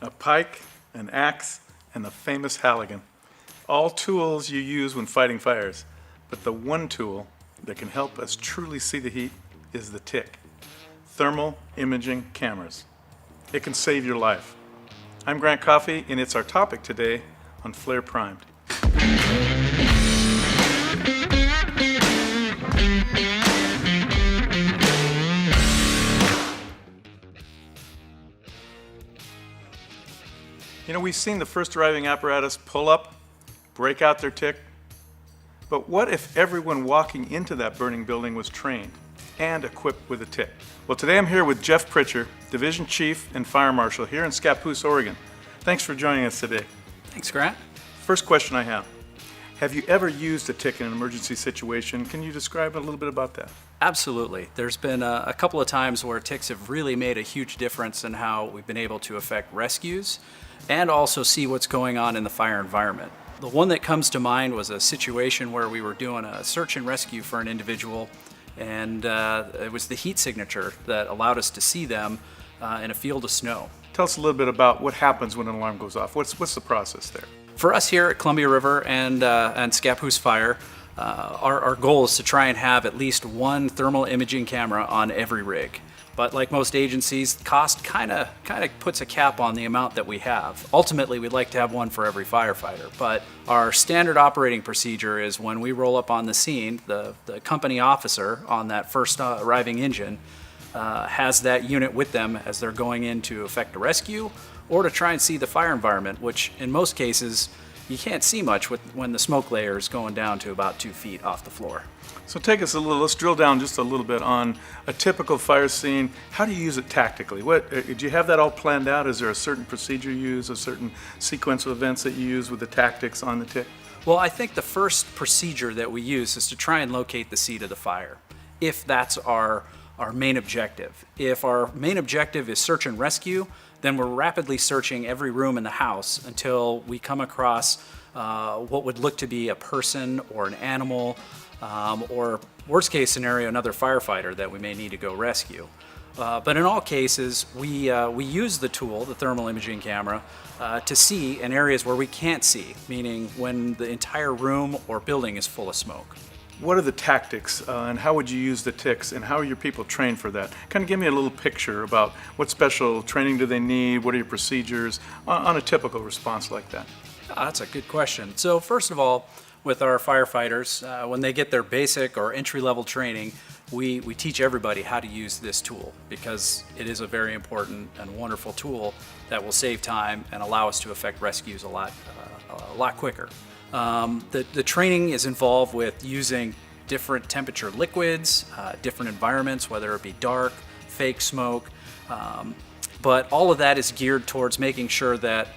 a pike, an axe, and the famous Halligan. All tools you use when fighting fires, but the one tool that can help us truly see the heat is the TIC, thermal imaging cameras. It can save your life. I'm Grant Coffey, and it's our topic today on FLIR Primed. You know, we've seen the first arriving apparatus pull up, break out their TIC, but what if everyone walking into that burning building was trained and equipped with a TIC? Well, today I'm here with Jeff Pritcher, Division Chief and Fire Marshal here in Scappoose, Oregon. Thanks for joining us today. Thanks, Grant. First question I have you ever used a TIC in an emergency situation? Can you describe a little bit about that? Absolutely. There's been a couple of times where TICs have really made a huge difference in how we've been able to effect rescues and also see what's going on in the fire environment. The one that comes to mind was a situation where we were doing a search and rescue for an individual, and it was the heat signature that allowed us to see them in a field of snow. Tell us a little bit about what happens when an alarm goes off. What's the process there? For us here at Columbia River and Scappoose Fire, our goal is to try and have at least one thermal imaging camera on every rig. But like most agencies, cost kind of puts a cap on the amount that we have. Ultimately, we'd like to have one for every firefighter, but our standard operating procedure is when we roll up on the scene, the company officer on that first arriving engine has that unit with them as they're going in to effect a rescue or to try and see the fire environment, which in most cases, you can't see much when the smoke layer is going down to about 2 feet off the floor. So let's drill down just a little bit on a typical fire scene. How do you use it tactically? Do you have that all planned out? Is there a certain procedure you use, a certain sequence of events that you use with the tactics on the TIC? Well, I think the first procedure that we use is to try and locate the seat of the fire, if that's our main objective. If our main objective is search and rescue, then we're rapidly searching every room in the house until we come across what would look to be a person or an animal, or worst case scenario, another firefighter that we may need to go rescue. But in all cases, we use the tool, the thermal imaging camera, to see in areas where we can't see, meaning when the entire room or building is full of smoke. What are the tactics and how would you use the TICs and how are your people trained for that? Kind of give me a little picture about what special training do they need, what are your procedures on a typical response like that? That's a good question. So first of all, with our firefighters, when they get their basic or entry-level training, we teach everybody how to use this tool because it is a very important and wonderful tool that will save time and allow us to effect rescues a lot quicker. The training is involved with using different temperature liquids, different environments, whether it be dark, fake smoke, but all of that is geared towards making sure that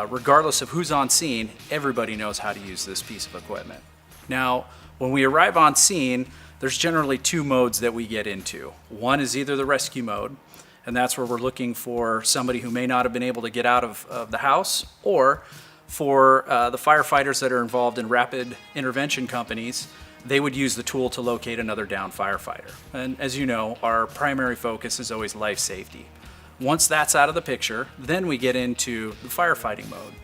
regardless of who's on scene, everybody knows how to use this piece of equipment. Now, when we arrive on scene, there's generally two modes that we get into. One is either the rescue mode, and that's where we're looking for somebody who may not have been able to get out of the house, or for the firefighters that are involved in rapid intervention companies, they would use the tool to locate another downed firefighter. And as you know, our primary focus is always life safety. Once that's out of the picture, then we get into the firefighting mode.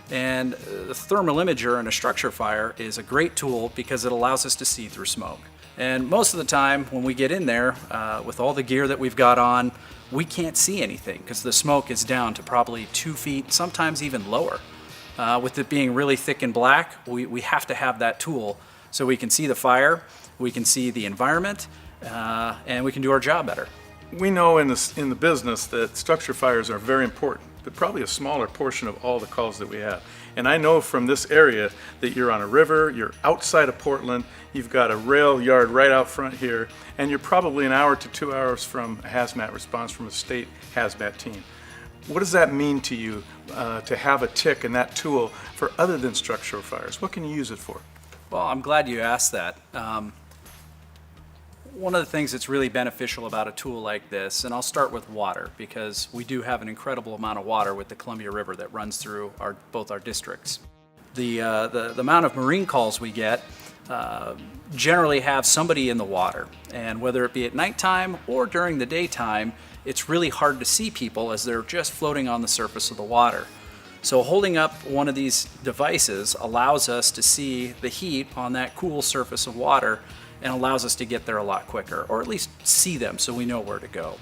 And the thermal imager in a structure fire is a great tool because it allows us to see through smoke. And most of the time when we get in there, with all the gear that we've got on, we can't see anything because the smoke is down to probably 2 feet, sometimes even lower. With it being really thick and black, we have to have that tool so we can see the fire, we can see the environment, and we can do our job better. We know in the business that structure fires are very important, but probably a smaller portion of all the calls that we have. And I know from this area that you're on a river, you're outside of Portland, you've got a rail yard right out front here, and you're probably an hour to 2 hours from a hazmat response from a state hazmat team. What does that mean to you to have a TIC and that tool for other than structural fires? What can you use it for? Well, I'm glad you asked that. One of the things that's really beneficial about a tool like this, and I'll start with water because we do have an incredible amount of water with the Columbia River that runs through both our districts. The amount of marine calls we get generally have somebody in the water. And whether it be at nighttime or during the daytime, it's really hard to see people as they're just floating on the surface of the water. So holding up one of these devices allows us to see the heat on that cool surface of water and allows us to get there a lot quicker, or at least see them so we know where to go.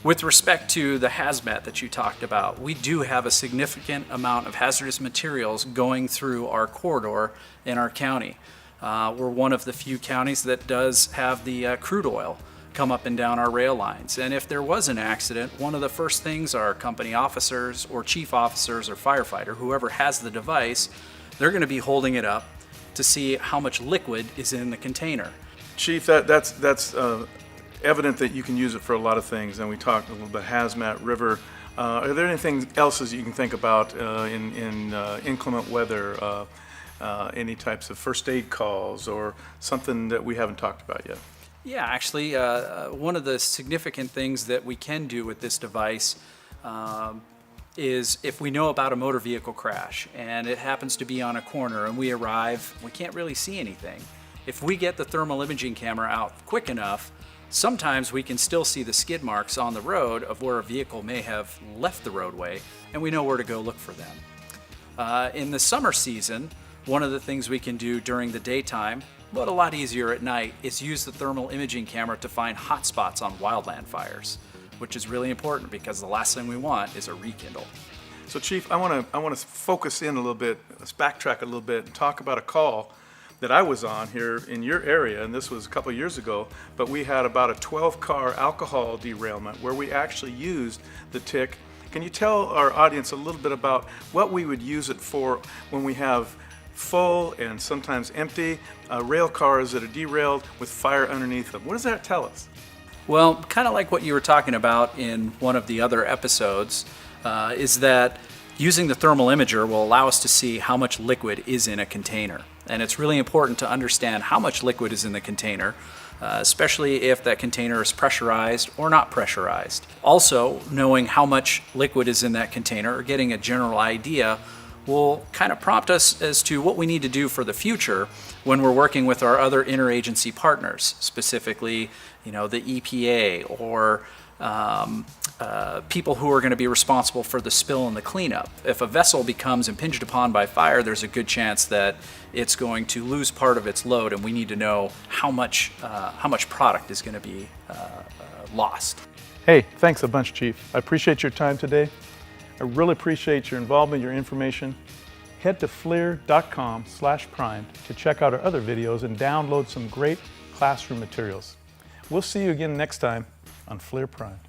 With respect to the hazmat that you talked about, we do have a significant amount of hazardous materials going through our corridor in our county. We're one of the few counties that does have the crude oil come up and down our rail lines. And if there was an accident, one of the first things our company officers or chief officers or firefighter, whoever has the device, they're going to be holding it up to see how much liquid is in the container. Chief, that's evident that you can use it for a lot of things, and we talked a little bit hazmat, river. Are there anything else that you can think about in inclement weather, any types of first aid calls, or something that we haven't talked about yet? Yeah, actually, one of the significant things that we can do with this device is if we know about a motor vehicle crash and it happens to be on a corner and we arrive, we can't really see anything. If we get the thermal imaging camera out quick enough, sometimes we can still see the skid marks on the road of where a vehicle may have left the roadway, and we know where to go look for them. In the summer season, one of the things we can do during the daytime, but a lot easier at night, is use the thermal imaging camera to find hot spots on wildland fires, which is really important because the last thing we want is a rekindle. So Chief, I want to focus in a little bit, let's backtrack a little bit and talk about a call that I was on here in your area, and this was a couple of years ago, but we had about a 12-car alcohol derailment where we actually used the TIC. Can you tell our audience a little bit about what we would use it for when we have full and sometimes empty rail cars that are derailed with fire underneath them? What does that tell us? Well, kind of like what you were talking about in one of the other episodes, is that using the thermal imager will allow us to see how much liquid is in a container. And it's really important to understand how much liquid is in the container, especially if that container is pressurized or not pressurized. Also, knowing how much liquid is in that container or getting a general idea will kind of prompt us as to what we need to do for the future when we're working with our other interagency partners, specifically, the EPA or people who are going to be responsible for the spill and the cleanup. If a vessel becomes impinged upon by fire, there's a good chance that it's going to lose part of its load, and we need to know how much product is going to be lost. Hey, thanks a bunch, Chief. I appreciate your time today. I really appreciate your involvement, your information. Head to FLIR.com/primed to check out our other videos and download some great classroom materials. We'll see you again next time on FLIR Primed.